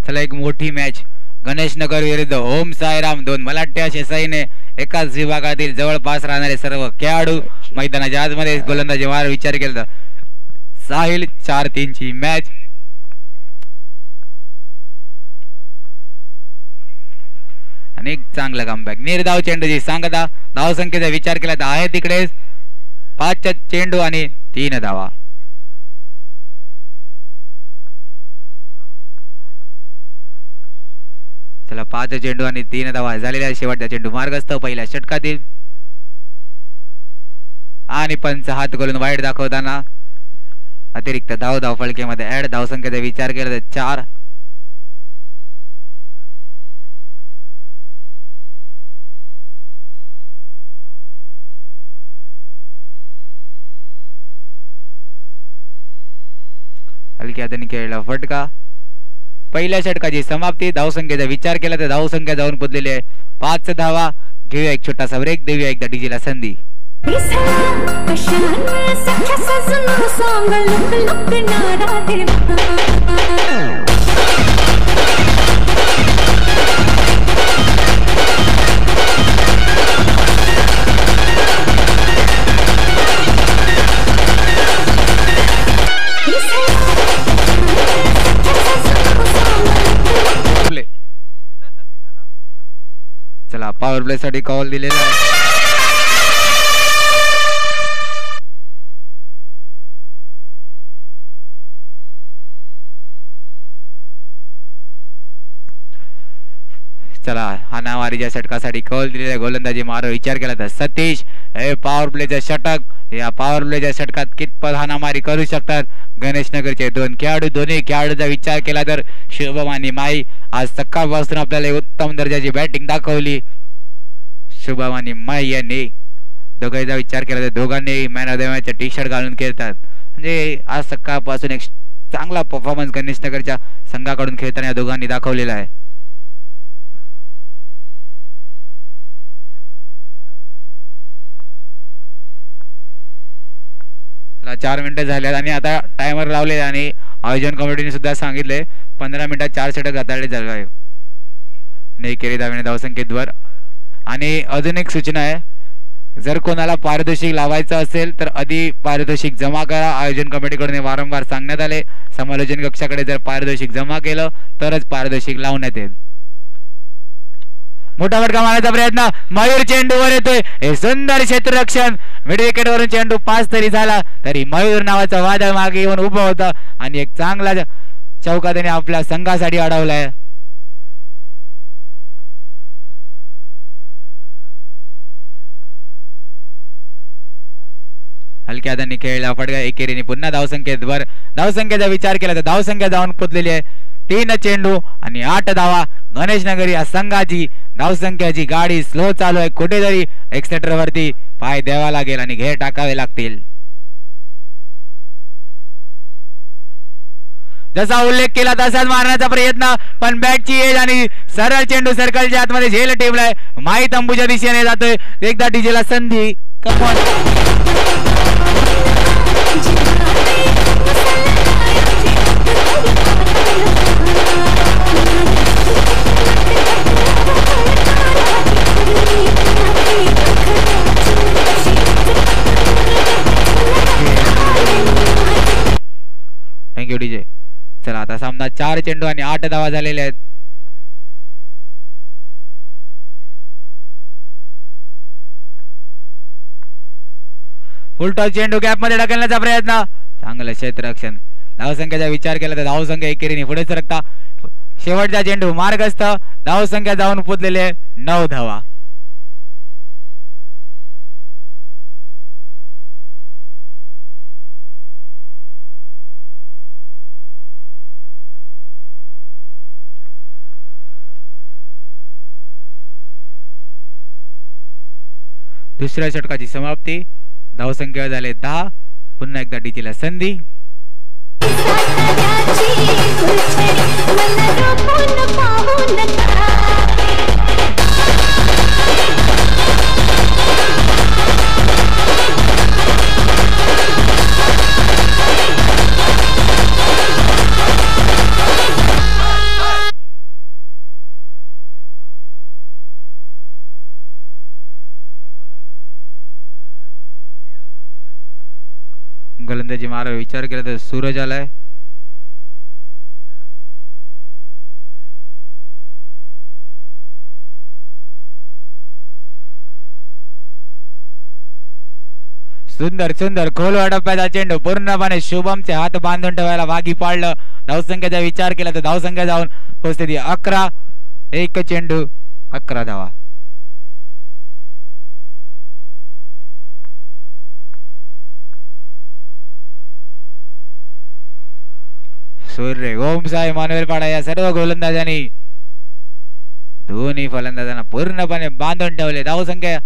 चला एक मोठी मॅच गणेश नगर विरुद्ध ओम साईराम दोन मलाट्या शेसाईने एकाच विभागातील जवळपास राहणारे सर्व खेळाडू मैदानाच्या आतमध्ये गोलंदाजी मार विचार केला. साहिल 4-3 ची मॅच. आणि चांगला कमबॅक निर्धाव चेंडूची सांगता. धाव संख्येचा विचार केला तर आहे तिकडेच 5चा चेंडू आणि 3 धावा. चला 5 चेंडू आणि 3 धावा झालेल्या शेवटचा चेंडू मार्गस्थ पहिल्या षटकातील आणि पंच हात घालून वाईट दाखवताना अतिरिक्त धाव फळकेमध्ये ऍड. धाव संख्येचा विचार केला तर 4. हलक्या हाताने खेळला फटका. पहिल्या षटकाची समाप्ती. धावसंख्येचा विचार केला तर धावसंख्या जाऊन पोचलेली आहे 5 धावा. घेऊया एक छोटासा ब्रेक. देऊया एकदा डीजेला संधी. चला पॉवर प्ले साठी कॉल दिलेला आहे. चला हाणामारीच्या षटकासाठी कॉल दिलेला गोलंदाजी मार विचार केला तर सतीश. हे पॉवर प्लेचं षटक. या पॉवर प्लेच्या षटकात कितपत हाणामारी करू शकतात गणेश नगरचे दोन खेळाडू. दोन्ही खेळाडूचा विचार केला तर शुभम आणि माई आज सकाळपासून आपल्याला उत्तम दर्जाची बॅटिंग दाखवली. शुभम आणि माई यांनी दोघांचा विचार केला तर दोघांनी man of the match T shirt घालून खेळतात. म्हणजे आज सकाळपासून एक चांगला परफॉर्मन्स गणेश नगरच्या संघाकडून खेळताना या दोघांनी दाखवलेला आहे. चला 4 मिनिटं झाल्यात आणि आता टायमर लावले आणि आयोजन कमिटीने सुद्धा सांगितले 15 मिनिटात 4 षटक हाताळले झाले आहे. आणि केरी धावेने धावसंख्येवर. आणि अजून एक सूचना आहे, जर कोणाला पारितोषिक लावायचं असेल तर आधी पारितोषिक जमा करा. आयोजन कमिटीकडून वारंवार सांगण्यात आले. समालोचन कक्षाकडे जर पारितोषिक जमा केलं तरच पारितोषिक लावण्यात येईल. मोठा फटका मारण्याचा प्रयत्न. मयूर चेंडूवर येतोय. हे सुंदर क्षेत्ररक्षण. मिड विकेट वरून चेंडू 5 तरी झाला तरी मयूर नावाचा वादळ मागे येऊन उभं होता आणि एक चांगला चौका त्याने आपल्या संघासाठी अडवलाय. हलक्या हाताने खेळला फटका. एकेरीने पुन्हा धावसंख्येवर धावसंख्येचा विचार केला तर धावसंख्या जाऊन पोचलेली आहे 3 चेंडू आणि 8 धावा. गणेश नगर या संघाची धावसंख्याची गाडी स्लो चालू आहे. कुठेतरी एक्सेटर वरती पाय द्यावा लागेल आणि घेर टाकावे लागतील. जसा उल्लेख केला तसाच मारण्याचा प्रयत्न पण बॅटची एज आणि सरळ चेंडू सर्कलच्या आतमध्ये झेल टेबलाय. माई तंबूच्या दिशेने जातोय. एकदा डीजेला संधी. Thank you DJ. चला आता सामना 4 चेंडू आणि 8 धावा झालेले आहेत. फुल टॉस चेंडू गॅप मध्ये ढकलण्याचा प्रयत्न. चांगलं क्षेत्ररक्षण. धावसंख्येचा विचार केला तर धावसंख्या एकेरीने पुढे सरकता. शेवटचा चेंडू मार्गस्थ. धावसंख्या जाऊन पोचलेले 9 धावा. दुसऱ्या षटकाची समाप्ती. धावसंख्या झाले 10. पुन्हा एकदा डीजेला संधी. गोलंदाजी मारा विचार केला तर सूरज आलाय. सुंदर सुंदर खोलवा टप्प्याचा चेंडू पूर्णपणे शुभमचे हात बांधून ठेवायला भागी पाडलं. धावसंख्येचा विचार केला तर धावसंख्या जाऊन पोहोचते ती 11. एक चेंडू 11 धावा. सूर्य ओम साई मानुएल पाडा या सर्व गोलंदाजांनी दोन्ही फलंदाजांना पूर्णपणे बांधून ठेवले. धावसंख्या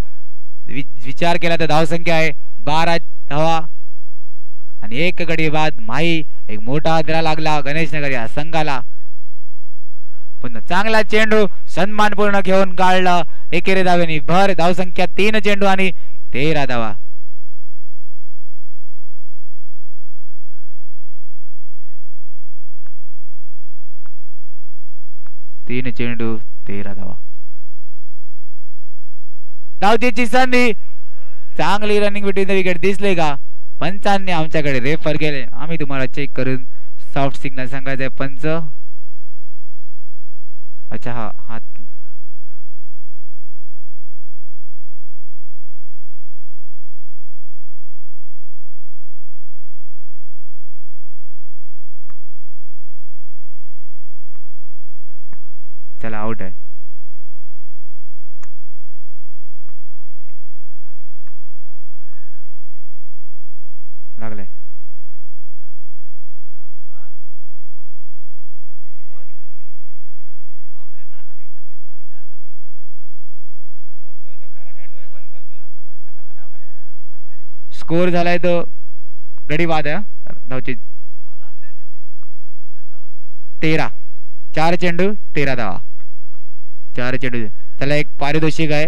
विचार केला तर धावसंख्या आहे 12 धावा आणि एक गडी बाद माही. एक मोठा हादरा लागला गणेशनगर या संघाला. पुन्हा चांगला चेंडू सन्मानपूर्ण घेऊन काढला. एकेरी धावेनी भर. धावसंख्या 3 चेंडू आणि 13 धावा. 3 चेंडू 13 धावा. धावचीची संधी. चांगली रनिंग बिटवीन द विकेट दिसले का? पंचांनी आमच्याकडे रेफर केले. आम्ही तुम्हाला चेक करून सॉफ्ट सिग्नल सांगायचंय. पंच अच्छा हा हात चला आउट आहे. लागले स्कोर झालाय तो गडी बाद आहे. धावची 13. 4 चेंडू 13 धावा. 4 चेंडू. चला एक पारितोषिक आहे.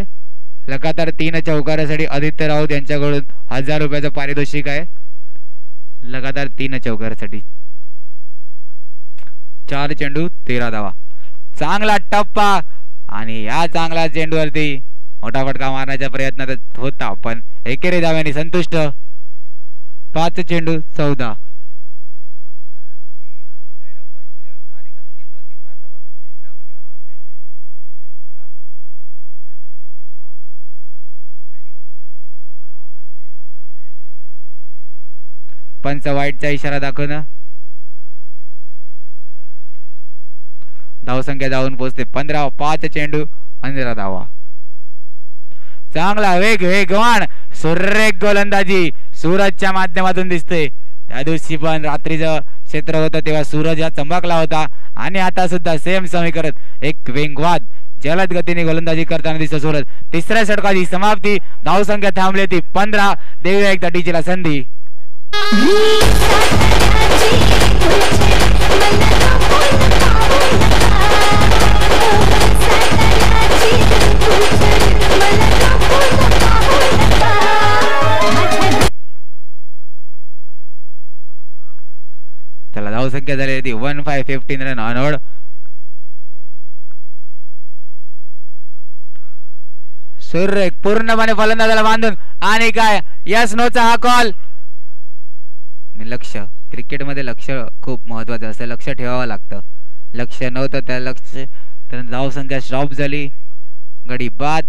लगातार 3 चौकारासाठी आदित्य राऊत यांच्याकडून 1000 रुपयाचं पारितोषिक आहे. लगातार 3 चौकारासाठी. 4 चेंडू 13 धावा. चांगला टप्पा आणि या चांगल्या चेंडूवरती मोठा फटका मारण्याचा प्रयत्न होता पण एकेरी धाव्याने संतुष्ट. 5 चेंडू 14. पंच वाईटचा इशारा दाखवणं. धावसंख्या जाऊन पोहोचते 15. 5 चेंडू 15 धावा. चांगला वेगवान सुरेख गोलंदाजी सूरजच्या माध्यमातून दिसते. त्या दिवशी पण रात्रीचं क्षेत्र होतं तेव्हा सूरज हा चमकला होता आणि आता सुद्धा सेम समीकरण एक वेगवान जलद गतीने गोलंदाजी करताना दिसतो सूरज. तिसऱ्या षटकाची समाप्ती. धावसंख्या थांबली ती 15. देऊया एकदा डीजेला संधी. चला धावसंख्या झाली होती 1515 रन ऑनवर्ड. सूर्य पूर्णपणे फलंदाजाला बांधून आणि काय यस नोचा हा कॉल. लक्ष क्रिकेटमध्ये लक्ष खूप महत्वाचं असतं. लक्ष ठेवावं लागतं. लक्ष नव्हतं त्या लक्ष तर धावसंख्या स्टॉप झाली. गडी बाद.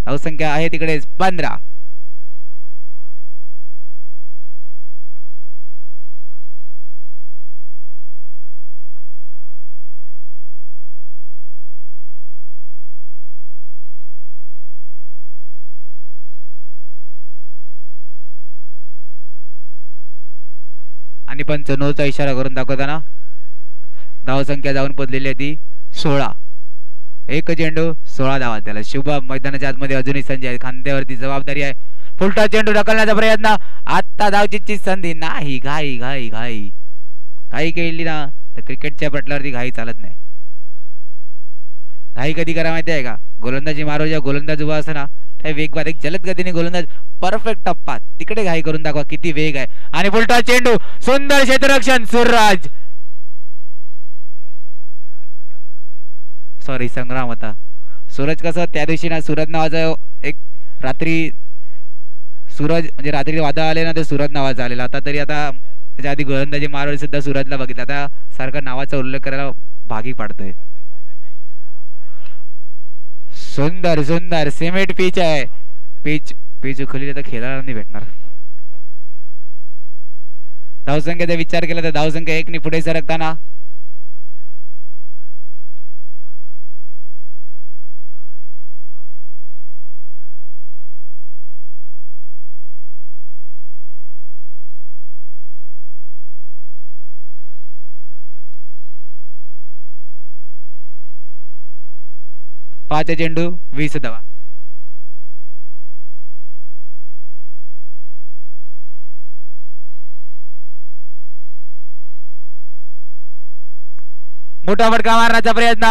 धावसंख्या आहे तिकडे 15. आणि पंच नोचा इशारा करून दाखवताना धावसंख्या जाऊन पोहोचलेली आहे ती 16. 1 चेंडू 16 धावा. त्याला शुभ मैदानाच्या आतमध्ये अजूनही संजय खांद्यावरती जबाबदारी आहे. फुलटा चेंडू ढकलण्याचा प्रयत्न. आता धावचीची संधी नाही. घाई घाई घाई घाई केली ना तर क्रिकेटच्या पटलावरती घाई चालत नाही. घाई कधी करा माहिती आहे का? गोलंदाजी मारो ज्या गोलंदाज उभा असतो ना त्या वेगवान एक जलद गतीने गोलंदाज परफेक्ट टप्पा तिकडे घाई करून दाखवा किती वेग आहे. आणि फुलटा चेंडू सुंदर क्षेत्ररक्षण सूरज. सॉरी संग्राम होता. सूरज कसं त्या दिवशी ना सूरज नावाचा एक रात्री सूरज म्हणजे रात्री वादळ आले ना ते सूरज नावाचा आलेला आता तरी आता त्याच्या आधी गोलंदाजी मारवली सुद्धा सूरजला बघितलं आता सारखा नावाचा उल्लेख करायला भागी पाडतोय. सुंदर सुंदर सिमेंट पिच आहे. पिच पिच उखळली तर खेळायला नाही भेटणार. धावसंख्येचा विचार केला तर धावसंख्या 1 ने पुढे सरकताना पाच चेंडू 20 धावा. मोठा फटका मारण्याचा प्रयत्न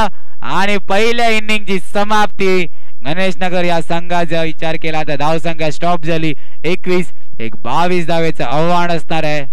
आणि पहिल्या इनिंगची समाप्ती. गणेश नगर या संघाचा विचार केला तर धावसंख्या स्टॉप झाली. 21 एक 22 धावेचं आव्हान असणार आहे.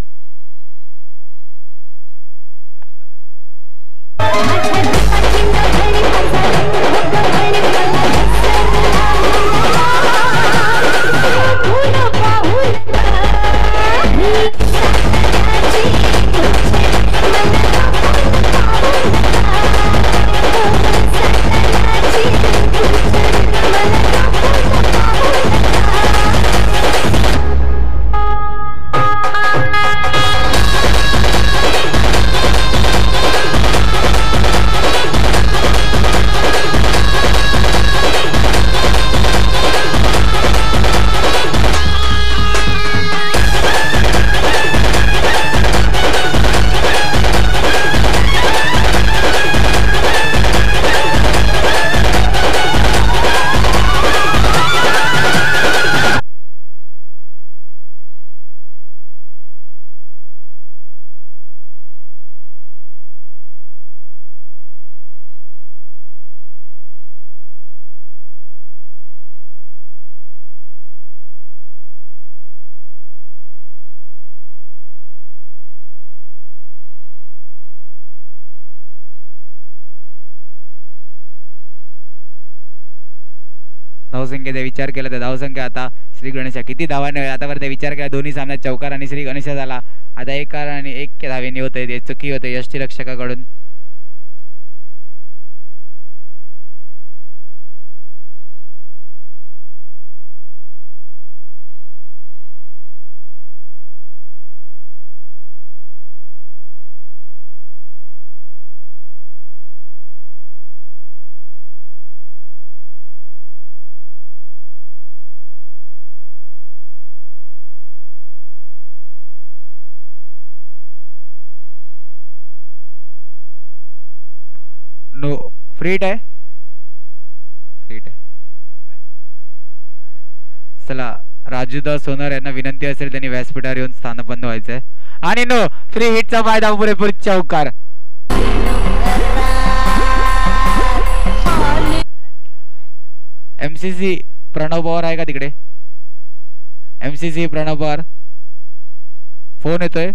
धावसंख्येचा विचार केला तर धावसंख्या आता श्री गणेशा किती धावाने आतापर्यंत विचार केला दोन्ही सामन्यात चौकार आणि श्री गणेशा झाला. आता 1 आणि 1 धावेने होते ते चुकी होते यष्टीरक्षकाकडून. नो फ्रीट आहे. फ्रीट आहे. चला राजूदास सोनार यांना विनंती असेल त्यांनी व्यासपीठावर येऊन स्थानबद्ध व्हायचंय. आणि नो फ्री हिटचा फायदा पुरेपूर चौकार. एमसीसी प्रणव पवार आहे का तिकडे? एमसीसी प्रणव पवार फोन येतोय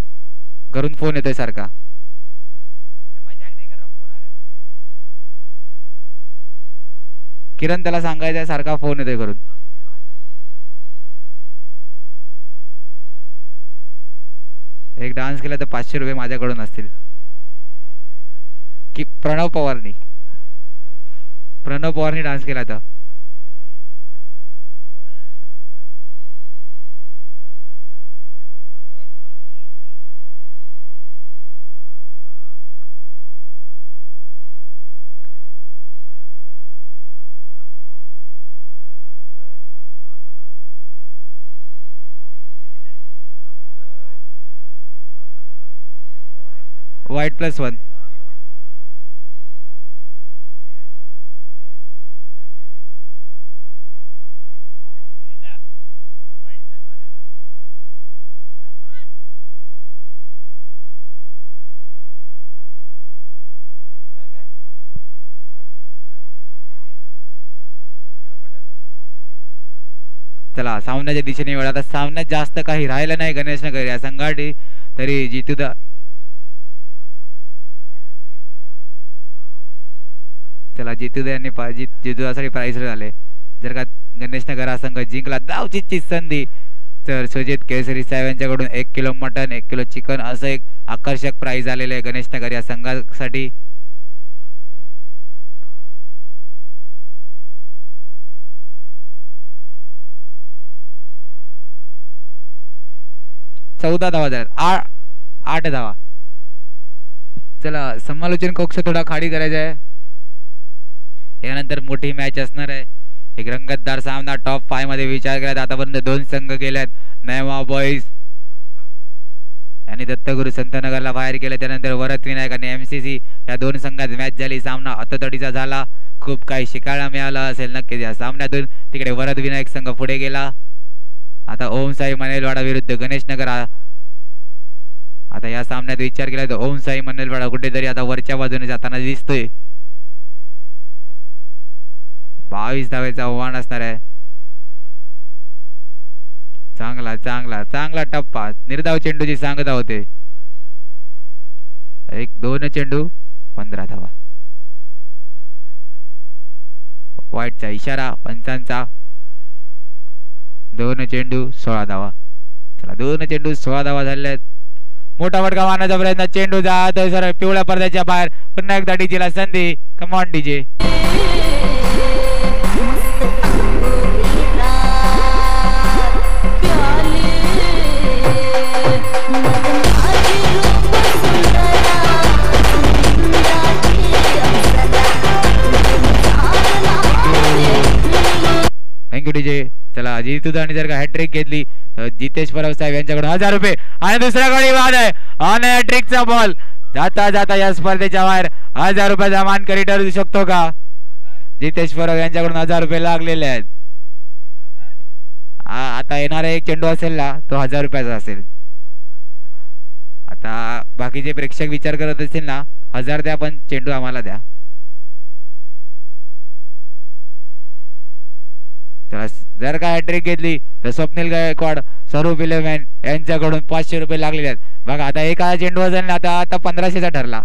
घरून फोन येतोय सारखा. किरण त्याला सांगायचं सारखा फोन येतोय घरून. एक डान्स केला तर 500 रुपये माझ्याकडून असतील. की प्रणव पवारनी डान्स केला तर वाईट +1. चला सामन्याच्या दिशेने वळा. आता सामन्यात जास्त काही राहिलं नाही गणेश नगर या संघाने तरी जितूदा चला जितूदा यांनी जितूदासाठी प्राईज झाले. जर का गणेश नगर हा संघ जिंकला धावचीची संधी तर सुजित केसरी साहेब यांच्याकडून 1 किलो मटन 1 किलो चिकन असं एक आकर्षक प्राइज आलेले आहे गणेश नगर या संघासाठी. चौदा धावा झाल्यात, 8 धावा. चला समालोचन कक्ष थोडा खाली करायचा आहे. यानंतर मोठी मॅच असणार आहे. एक रंगतदार सामना टॉप 5 मध्ये विचार केला. आतापर्यंत 2 संघ गेल्यात. नयमा बॉईज यांनी दत्तगुरु संतनगरला बाहेर केले. त्यानंतर वरद विनायक आणि MCC या 2 संघात मॅच झाली. सामना अततडीचा झाला. खूप काही शिकायला मिळालं असेल नक्कीच या सामन्यातून. तिकडे वरद विनायक संघ पुढे गेला. आता ओम साई मनेलवाडा विरुद्ध गणेश नगर. आता या सामन्यात विचार केला तर ओम साई मनेलवाडा कुठेतरी आता वरच्या बाजूने जाताना दिसतोय. 22 धावेचा आव्हान असणार आहे. चांगला चांगला चांगला टप्पा. निर्धाव चेंडूची सांगता होते. 1-2 चेंडू 15 धावा. वाईटचा इशारा पंचांचा. 2 चेंडू 16 धावा. चला 2 चेंडू 16 धावा झाले. मोठा फटका मारण्याचा प्रयत्न. चेंडू जातोय सर पिवळ्या पडद्याच्या बाहेर. पुन्हा एकदा डीजेला संधी. Come on DJ. Thank you DJ. चला जितूदानी जर का हॅट्रिक घेतली तर जितेश परब साहेब यांच्याकडून 1000 रुपये. आणि दुसरा गडी बाद आहे आणि हॅट्रिकचा बॉल जाता जाता या स्पर्धेच्या बाहेर 1000 रुपयाचा मानकरी ठरू शकतो का? जितेश परब यांच्याकडून 1000 रुपये लागलेले आहेत. आता येणारा एक चेंडू असेल ना तो 1000 रुपयाचा असेल. आता बाकीचे प्रेक्षक विचार करत असतील ना 1000 द्या पण चेंडू आम्हाला द्या. जर का हॅट्रिक घेतली तर स्वप्नील गायकवाड स्वरूप 11 यांच्याकडून 500 रुपये लागलेले आहेत. बघा आता एका चेंडू असेल ना आता 1500चा ठरला.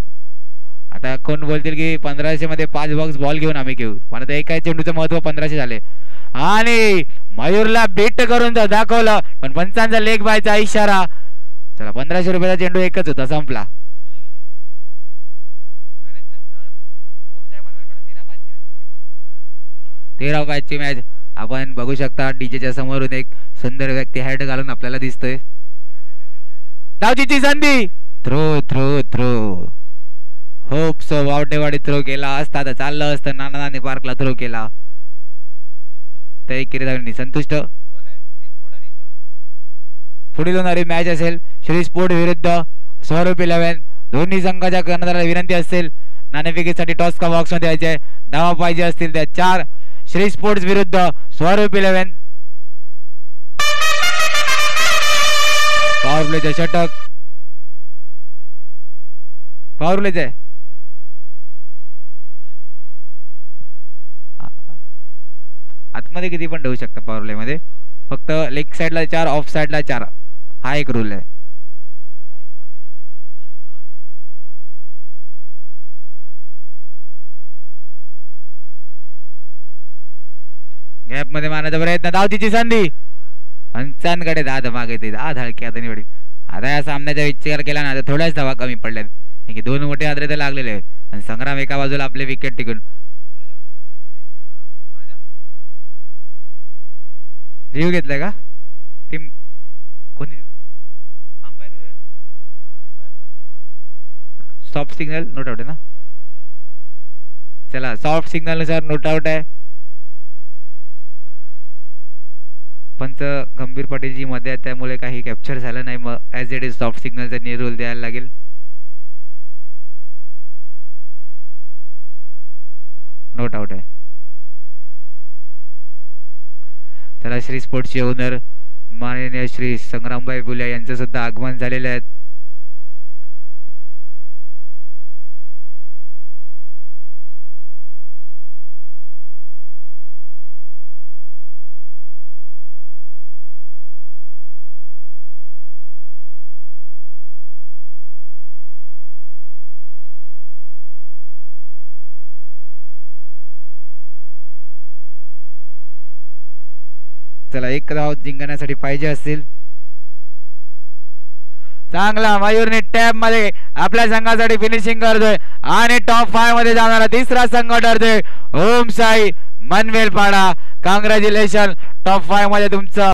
आता कोण बोलतील की 1500 मध्ये 5 बॉक्स बॉल घेऊन आम्ही घेऊ. पण आता एका चेंडूचं महत्व 1500 झाले. आणि मयूरला बीट करून दाखवलं पण पंचांचा लेग बायचा इशारा. चला 1500 रुपयाचा चेंडू एकच होता संपला. 13 ची मॅच आपण बघू शकता. डीजेच्या समोरून एक सुंदर व्यक्ती हॅट घालून आपल्याला दिसतोय. धावचीची संधी. Throw throw throw. Hope so वावटेवाडी थ्रो केला असता तर चाललं असतं. नाना पार्कला थ्रो केला. तय संतुष्ट. पुढील होणारी मॅच असेल श्री स्पोर्ट विरुद्ध स्वरूप 11. दोन्ही संघाच्या कर्णधाराला विनंती असेल नाणेफेकीसाठी टॉस का बॉक्स मध्ये यायचे. धावा पाहिजे असतील त्या 4. श्री स्पोर्ट्स विरुद्ध स्वरूप 11. पॉवर प्लेचे षटक. पॉवर प्लेचे आतमध्ये किती पण ठेवू शकता. पॉवर प्ले मध्ये फक्त लेग साइडला 4 ऑफ साइडला 4 हा एक रूल आहे. गॅप मध्ये मारण्याचा प्रयत्न. धावतीची संधी. पंचांकडे 10 मागे ते 10 धडके आता निवडी. आता या सामन्याचा विचार केला ना तर थोड्याच धावा कमी पडल्यात. की 2 मोठे आदरे तर लागलेले आहे आणि संग्राम एका बाजूला आपले विकेट टिकून. रिव्ह्यू घेतलाय का टीम कोणी? Umpire soft signal note out आहे ना. चला सॉफ्ट सिग्नल नुसार नोट आउट आहे. पंच गंभीर पाटीलजी मध्ये त्यामुळे काही कॅप्चर झालं नाही. मग ऍज इट इज सॉफ्ट सिग्नलचा रूल द्यायला लागेल. नोट आउट आहे. त्याला श्री स्पोर्ट्सचे ओनर माननीय श्री संग्रामभाई फुले यांचं सुद्धा आगमन झालेले आहेत. चला एक धाव जिंकण्यासाठी पाहिजे असतील. चांगला मयूरने टॅप मध्ये आपल्या संघासाठी फिनिशिंग करतोय आणि टॉप 5 मध्ये जाणारा तिसरा संघ ठरतोय ओम साई मनवेलपाडा. कॉंग्रॅच्युलेशन, टॉप 5 मध्ये तुमचं